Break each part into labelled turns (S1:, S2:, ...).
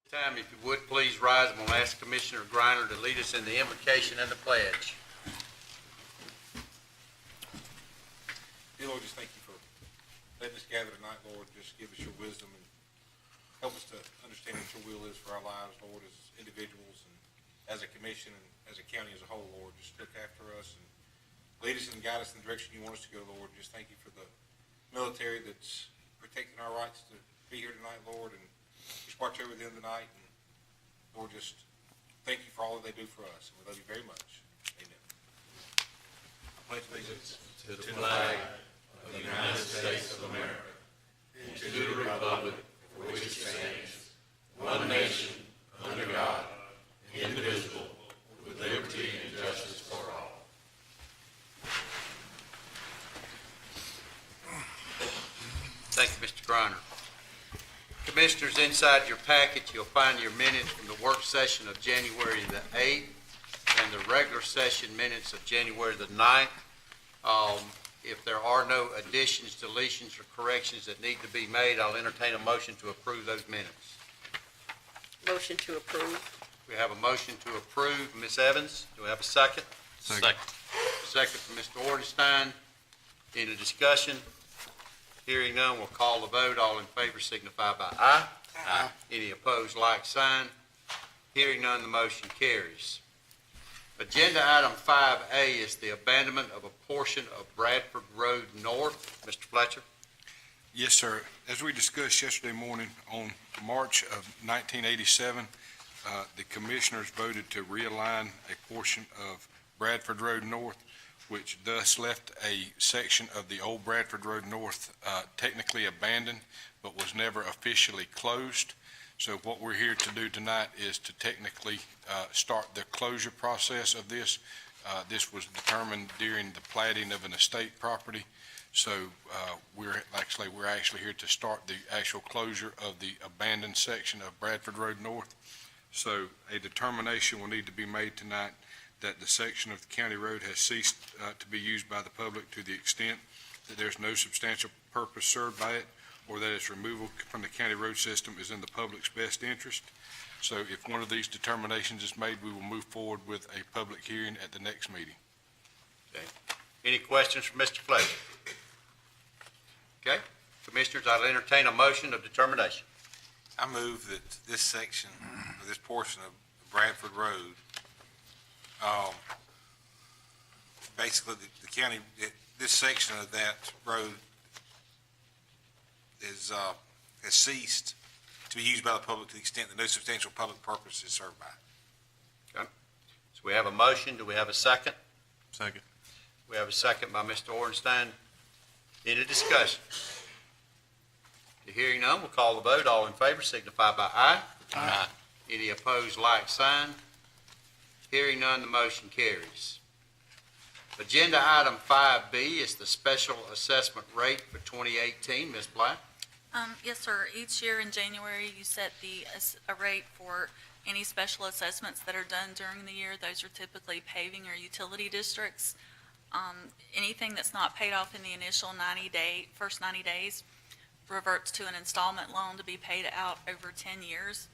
S1: Time, if you would, please rise. I'm going to ask Commissioner Griner to lead us in the invocation and the pledge.
S2: Dear Lord, just thank you for letting us gather tonight, Lord. Just give us your wisdom and help us to understand what your will is for our lives, Lord, as individuals and as a commission and as a county as a whole, Lord. Just look after us and lead us and guide us in the direction you want us to go, Lord. Just thank you for the military that's protecting our rights to be here tonight, Lord, and just watch over them tonight. And Lord, just thank you for all that they do for us. And we love you very much. Amen. I pledge allegiance
S3: to the flag of the United States of America, and to the republic for which it stands, one nation, under God, indivisible, with liberty and justice for all.
S1: Thank you, Mr. Griner. Commissioners, inside your packet, you'll find your minutes from the work session of January the 8th and the regular session minutes of January the 9th. If there are no additions, deletions, or corrections that need to be made, I'll entertain a motion to approve those minutes.
S4: Motion to approve.
S1: We have a motion to approve. Ms. Evans, do we have a second?
S3: Second.
S1: Second from Mr. Ornstein. Any discussion? Hearing none, we'll call the vote. All in favor signify by aye. Aye. Any opposed, like sign. Hearing none, the motion carries. Agenda item 5A is the abandonment of a portion of Bradford Road North. Mr. Fletcher?
S2: Yes, sir. As we discussed yesterday morning, on March of 1987, the commissioners voted to realign a portion of Bradford Road North, which thus left a section of the old Bradford Road North technically abandoned, but was never officially closed. So what we're here to do tonight is to technically start the closure process of this. This was determined during the platting of an estate property. So we're actually here to start the actual closure of the abandoned section of Bradford Road North. So a determination will need to be made tonight that the section of the county road has ceased to be used by the public to the extent that there's no substantial purpose served by it, or that its removal from the county road system is in the public's best interest. So if one of these determinations is made, we will move forward with a public hearing at the next meeting.
S1: Okay. Any questions for Mr. Fletcher? Okay. Commissioners, I'll entertain a motion of determination.
S5: I move that this section, or this portion of Bradford Road, basically the county, this section of that road is, has ceased to be used by the public to the extent that no substantial public purpose is served by it.
S1: Okay. So we have a motion. Do we have a second?
S3: Second.
S1: We have a second by Mr. Ornstein. Any discussion? Hearing none, we'll call the vote. All in favor signify by aye.
S3: Aye.
S1: Any opposed, like sign. Hearing none, the motion carries. Agenda item 5B is the special assessment rate for 2018. Ms. Black?
S6: Yes, sir. Each year in January, you set a rate for any special assessments that are done during the year. Those are typically paving or utility districts. Anything that's not paid off in the initial first 90 days reverts to an installment loan to be paid out over 10 years.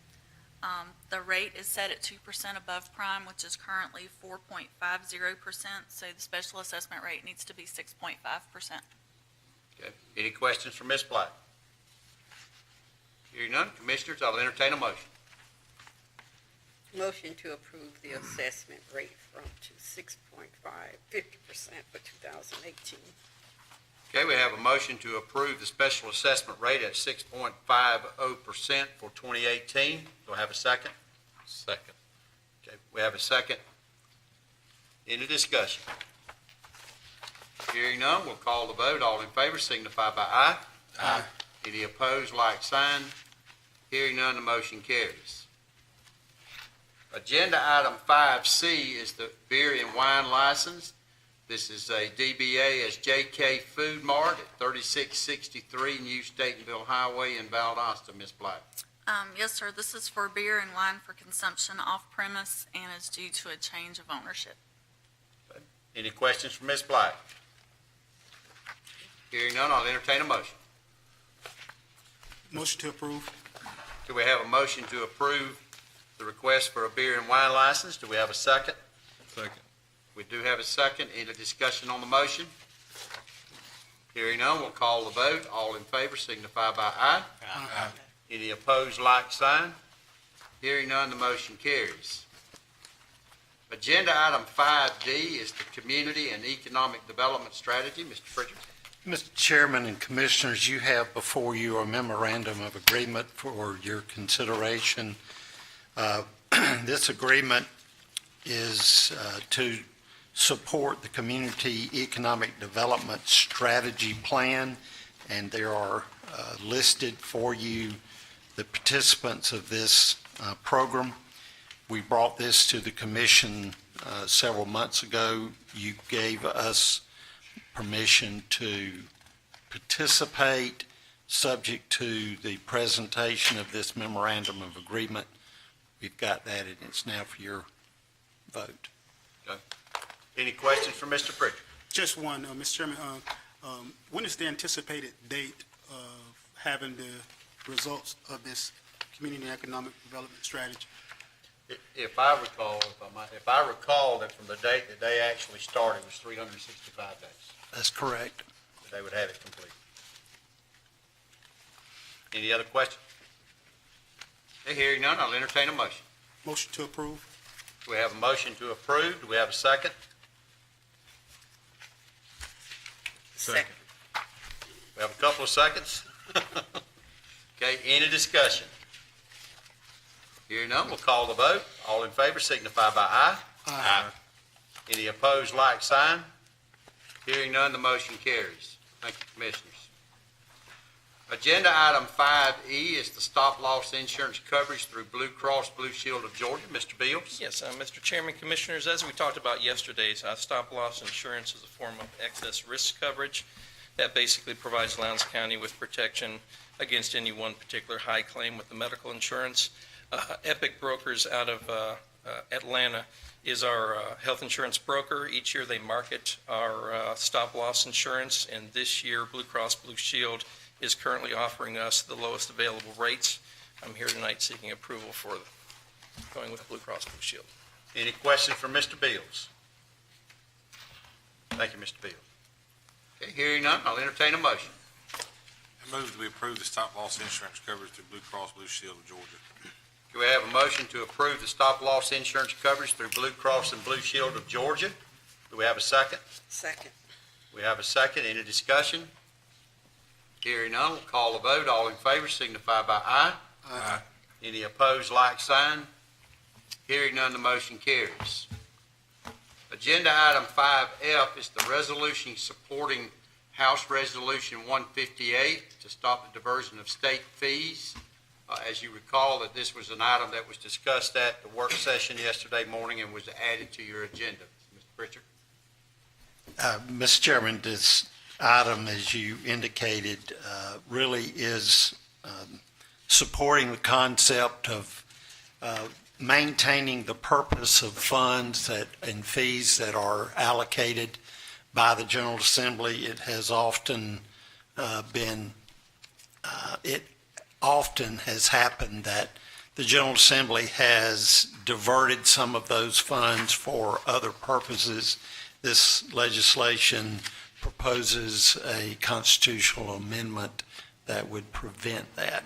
S6: The rate is set at 2% above prime, which is currently 4.50%, so the special assessment rate needs to be 6.5%.
S1: Okay. Any questions for Ms. Black? Hearing none, Commissioners, I'll entertain a motion.
S4: Motion to approve the assessment rate to 6.50% for 2018.
S1: Okay, we have a motion to approve the special assessment rate at 6.50% for 2018. Do I have a second?
S3: Second.
S1: Okay, we have a second. Any discussion? Hearing none, we'll call the vote. All in favor signify by aye.
S3: Aye.
S1: Any opposed, like sign. Hearing none, the motion carries. Agenda item 5C is the beer and wine license. This is a DBA as JK Food Mart at 3663 New Statenville Highway in Valdosta. Ms. Black?
S6: Yes, sir. This is for beer and wine for consumption off premise and is due to a change of ownership.
S1: Any questions for Ms. Black? Hearing none, I'll entertain a motion.
S7: Motion to approve.
S1: Do we have a motion to approve the request for a beer and wine license? Do we have a second?
S2: Second.
S1: We do have a second. Any discussion on the motion? Hearing none, we'll call the vote. All in favor signify by aye.
S3: Aye.
S1: Any opposed, like sign. Hearing none, the motion carries. Agenda item 5D is the Community and Economic Development Strategy. Mr. Pritchard.
S7: Mr. Chairman and Commissioners, you have before you a memorandum of agreement for your consideration. This agreement is to support the Community Economic Development Strategy Plan, and there are listed for you the participants of this program. We brought this to the Commission several months ago. You gave us permission to participate, subject to the presentation of this memorandum of agreement. We've got that, and it's now for your vote.
S1: Any questions for Mr. Pritchard?
S8: Just one, Mr. Chairman. When is the anticipated date of having the results of this Community and Economic Development Strategy?
S1: If I recall that from the date that they actually started was 365 days,
S7: That's correct.
S1: that they would have it complete. Any other questions? Hearing none, I'll entertain a motion.
S8: Motion to approve?
S1: Do we have a motion to approve? Do we have a second?
S4: Second.
S1: We have a couple of seconds. Okay, any discussion? Hearing none, we'll call the vote. All in favor signify by aye.
S8: Aye.
S1: Any opposed, like sign. Hearing none, the motion carries. Thank you, Commissioners. Agenda item 5E is the stop-loss insurance coverage through Blue Cross Blue Shield of Georgia. Mr. Beals?
S9: Yes, Mr. Chairman, Commissioners, as we talked about yesterday, stop-loss insurance is a form of excess risk coverage that basically provides Lowndes County with protection against any one particular high claim with the medical insurance. Epic Brokers out of Atlanta is our health insurance broker. Each year they market our stop-loss insurance, and this year Blue Cross Blue Shield is currently offering us the lowest available rates. I'm here tonight seeking approval for going with Blue Cross Blue Shield.
S1: Any questions for Mr. Beals? Thank you, Mr. Beals. Okay, hearing none, I'll entertain a motion.
S5: I move that we approve the stop-loss insurance coverage through Blue Cross Blue Shield of Georgia.
S1: Do we have a motion to approve the stop-loss insurance coverage through Blue Cross and Blue Shield of Georgia? Do we have a second?
S4: Second.
S1: We have a second. Any discussion? Hearing none, we'll call the vote. All in favor signify by aye.
S5: Aye.
S1: Any opposed, like sign. Hearing none, the motion carries. Agenda item 5F is the resolution supporting House Resolution 158 to stop the diversion of state fees. As you recall, that this was an item that was discussed at the work session yesterday morning and was added to your agenda. Mr. Pritchard?
S7: Mr. Chairman, this item, as you indicated, really is supporting the concept of maintaining the purpose of funds and fees that are allocated by the General Assembly. It has often has happened that the General Assembly has diverted some of those funds for other purposes. This legislation proposes a constitutional amendment that would prevent that.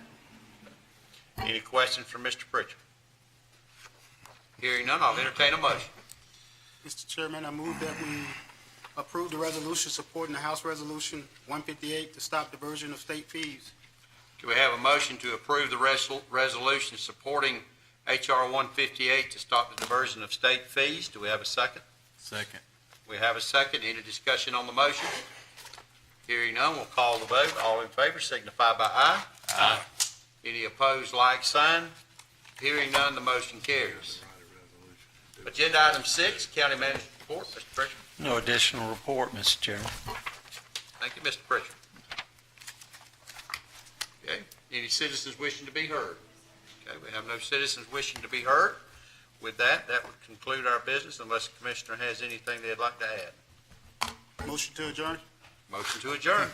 S1: Any questions for Mr. Pritchard? Hearing none, I'll entertain a motion.
S8: Mr. Chairman, I move that we approve the resolution supporting the House Resolution 158 to stop diversion of state fees.
S1: Do we have a motion to approve the resolution supporting H.R. 158 to stop the diversion of state fees? Do we have a second?
S3: Second.
S1: We have a second. Any discussion on the motion? Hearing none, we'll call the vote. All in favor signify by aye.
S3: Aye.
S1: Any opposed, like sign. Hearing none, the motion carries. Agenda item 6, County Manager's Report. Mr. Pritchard.
S7: No additional report, Mr. Chairman.
S1: Thank you, Mr. Pritchard. Okay, any citizens wishing to be heard? Okay, we have no citizens wishing to be heard. With that, that would conclude our business unless the Commissioner has anything they'd like to add.
S8: Motion to adjourn?
S1: Motion to adjourn.